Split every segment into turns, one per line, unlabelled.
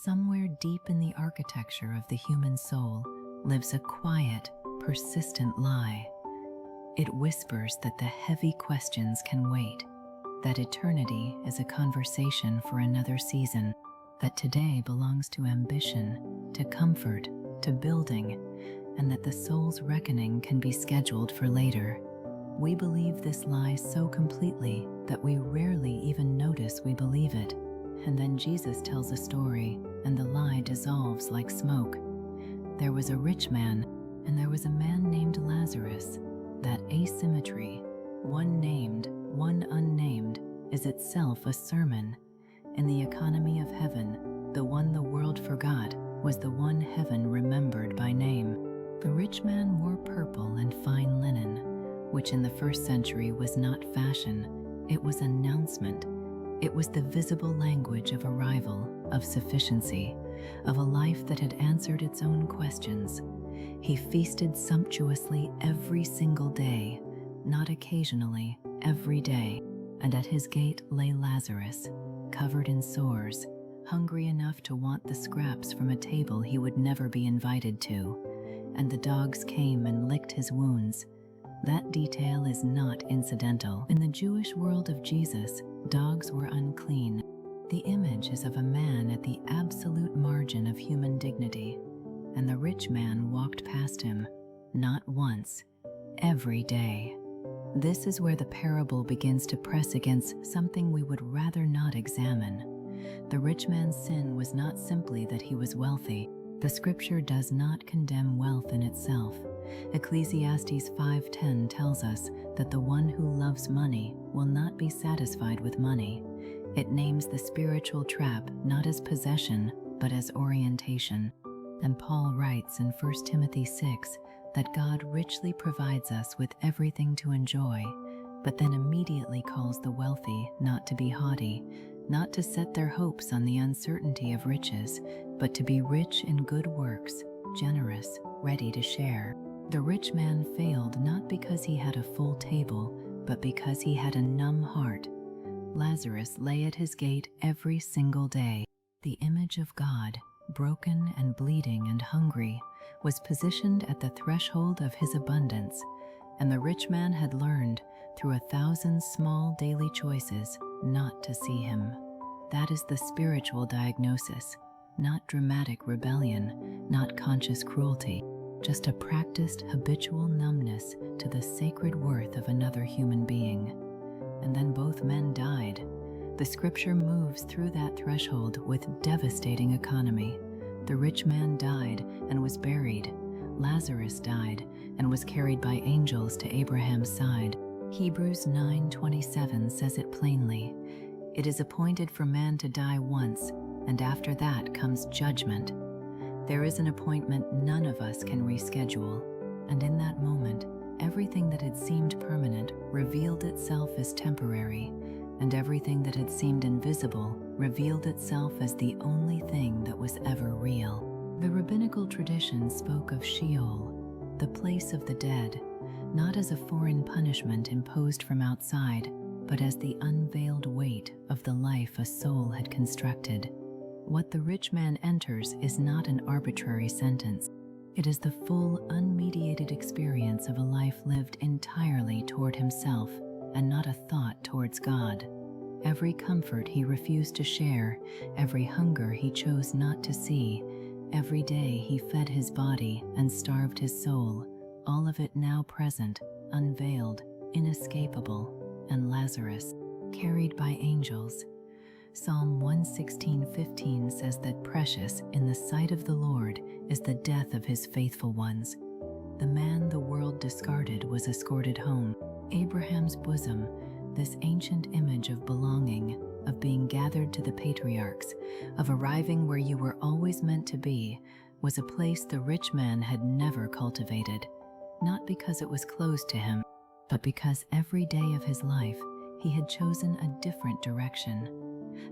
Somewhere deep in the architecture of the human soul lives a quiet, persistent lie. It whispers that the heavy questions can wait, that eternity is a conversation for another season, that today belongs to ambition, to comfort, to building, and that the soul's reckoning can be scheduled for later. We believe this lie so completely that we rarely even notice we believe it. And then Jesus tells a story, and the lie dissolves like smoke. There was a rich man, and there was a man named Lazarus. That asymmetry, one named, one unnamed, is itself a sermon. In the economy of heaven, the one the world forgot was the one heaven remembered by name. The rich man wore purple and fine linen, which in the first century was not fashion, it was announcement. It was the visible language of arrival, of sufficiency, of a life that had answered its own questions. He feasted sumptuously every single day, not occasionally, every day, and at his gate lay Lazarus, covered in sores, hungry enough to want the scraps from a table he would never be invited to, and the dogs came and licked his wounds. That detail is not incidental. In the Jewish world of Jesus, dogs were unclean. The image is of a man at the absolute margin of human dignity, and the rich man walked past him, not once, every day. This is where the parable begins to press against something we would rather not examine. The rich man's sin was not simply that he was wealthy. The scripture does not condemn wealth in itself. Ecclesiastes 5:10 tells us that the one who loves money will not be satisfied with money. It names the spiritual trap not as possession, but as orientation. And Paul writes in 1 Timothy 6 that God richly provides us with everything to enjoy, but then immediately calls the wealthy not to be haughty, not to set their hopes on the uncertainty of riches, but to be rich in good works, generous, ready to share. The rich man failed not because he had a full table, but because he had a numb heart. Lazarus lay at his gate every single day. The image of God, broken and bleeding and hungry, was positioned at the threshold of his abundance, and the rich man had learned, through 1,000 small daily choices, not to see him. That is the spiritual diagnosis, not dramatic rebellion, not conscious cruelty, just a practiced habitual numbness to the sacred worth of another human being. And then both men died. The scripture moves through that threshold with devastating economy. The rich man died and was buried. Lazarus died and was carried by angels to Abraham's side. Hebrews 9:27 says it plainly. It is appointed for man to die once, and after that comes judgment. There is an appointment none of us can reschedule, and in that moment, everything that had seemed permanent revealed itself as temporary, and everything that had seemed invisible revealed itself as the only thing that was ever real. The rabbinical tradition spoke of Sheol, the place of the dead, not as a foreign punishment imposed from outside, but as the unveiled weight of the life a soul had constructed. What the rich man enters is not an arbitrary sentence. It is the full, unmediated experience of a life lived entirely toward himself and not a thought towards God. Every comfort he refused to share, every hunger he chose not to see, every day he fed his body and starved his soul, all of it now present, unveiled, inescapable, and Lazarus, carried by angels. Psalm 116:15 says that precious in the sight of the Lord is the death of his faithful ones. The man the world discarded was escorted home. Abraham's bosom, this ancient image of belonging, of being gathered to the patriarchs, of arriving where you were always meant to be, was a place the rich man had never cultivated, not because it was closed to him, but because every day of his life he had chosen a different direction.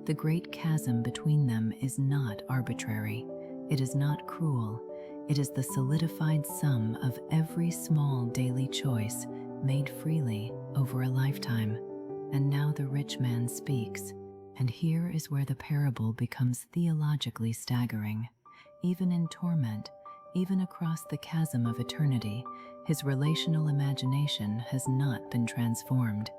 The great chasm between them is not arbitrary. It is not cruel. It is the solidified sum of every small daily choice made freely over a lifetime. And now the rich man speaks. And here is where the parable becomes theologically staggering. Even in torment, even across the chasm of eternity, his relational imagination has not been transformed.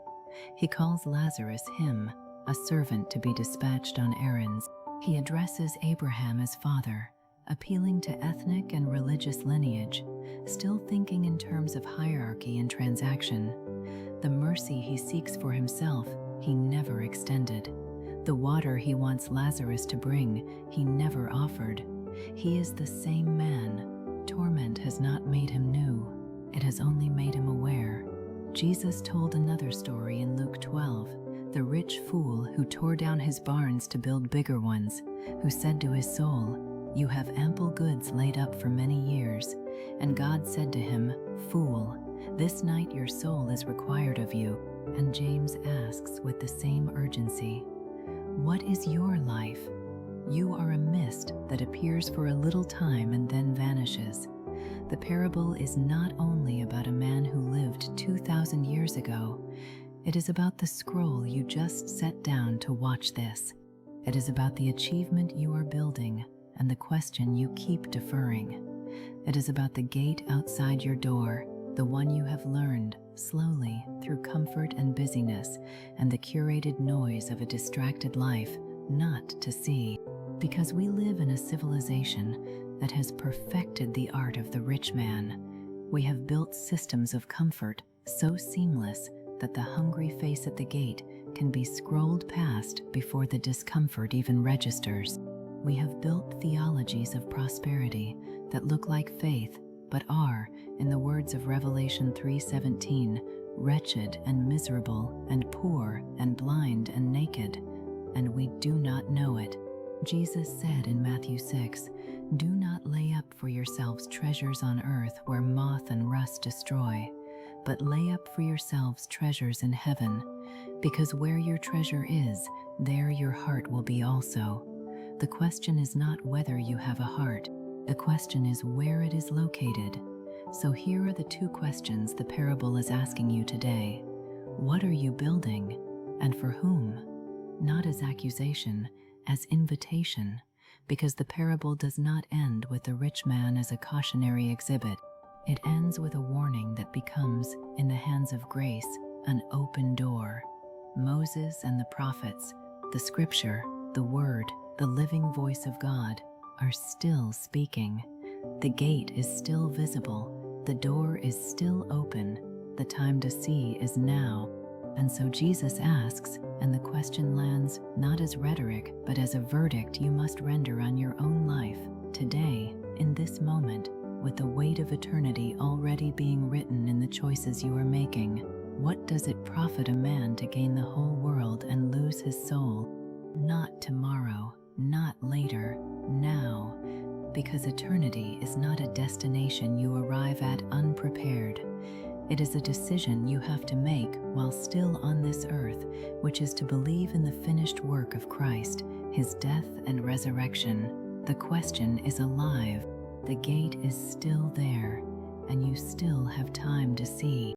He calls Lazarus him, a servant to be dispatched on errands. He addresses Abraham as father, appealing to ethnic and religious lineage, still thinking in terms of hierarchy and transaction. The mercy he seeks for himself, he never extended. The water he wants Lazarus to bring, he never offered. He is the same man. Torment has not made him new. It has only made him aware. Jesus told another story in Luke 12, the rich fool who tore down his barns to build bigger ones, who said to his soul, "You have ample goods laid up for many years." And God said to him, "Fool, this night your soul is required of you." And James asks with the same urgency, "What is your life? You are a mist that appears for a little time and then vanishes." The parable is not only about a man who lived 2,000 years ago. It is about the scroll you just set down to watch this. It is about the achievement you are building and the question you keep deferring. It is about the gate outside your door, the one you have learned, slowly, through comfort and busyness, and the curated noise of a distracted life, not to see. Because we live in a civilization that has perfected the art of the rich man. We have built systems of comfort so seamless that the hungry face at the gate can be scrolled past before the discomfort even registers. We have built theologies of prosperity that look like faith, but are, in the words of Revelation 3:17, wretched and miserable and poor and blind and naked, and we do not know it. Jesus said in Matthew 6, "Do not lay up for yourselves treasures on earth where moth and rust destroy, but lay up for yourselves treasures in heaven, because where your treasure is, there your heart will be also." The question is not whether you have a heart. The question is where it is located. So here are the two questions the parable is asking you today. What are you building, and for whom? Not as accusation, as invitation, because the parable does not end with the rich man as a cautionary exhibit. It ends with a warning that becomes, in the hands of grace, an open door. Moses and the prophets, the scripture, the word, the living voice of God, are still speaking. The gate is still visible. The door is still open. The time to see is now. And so Jesus asks, and the question lands not as rhetoric, but as a verdict you must render on your own life, today, in this moment, with the weight of eternity already being written in the choices you are making. What does it profit a man to gain the whole world and lose his soul? Not tomorrow, not later, now, because eternity is not a destination you arrive at unprepared. It is a decision you have to make while still on this earth, which is to believe in the finished work of Christ, his death and resurrection. The question is alive. The gate is still there, and you still have time to see.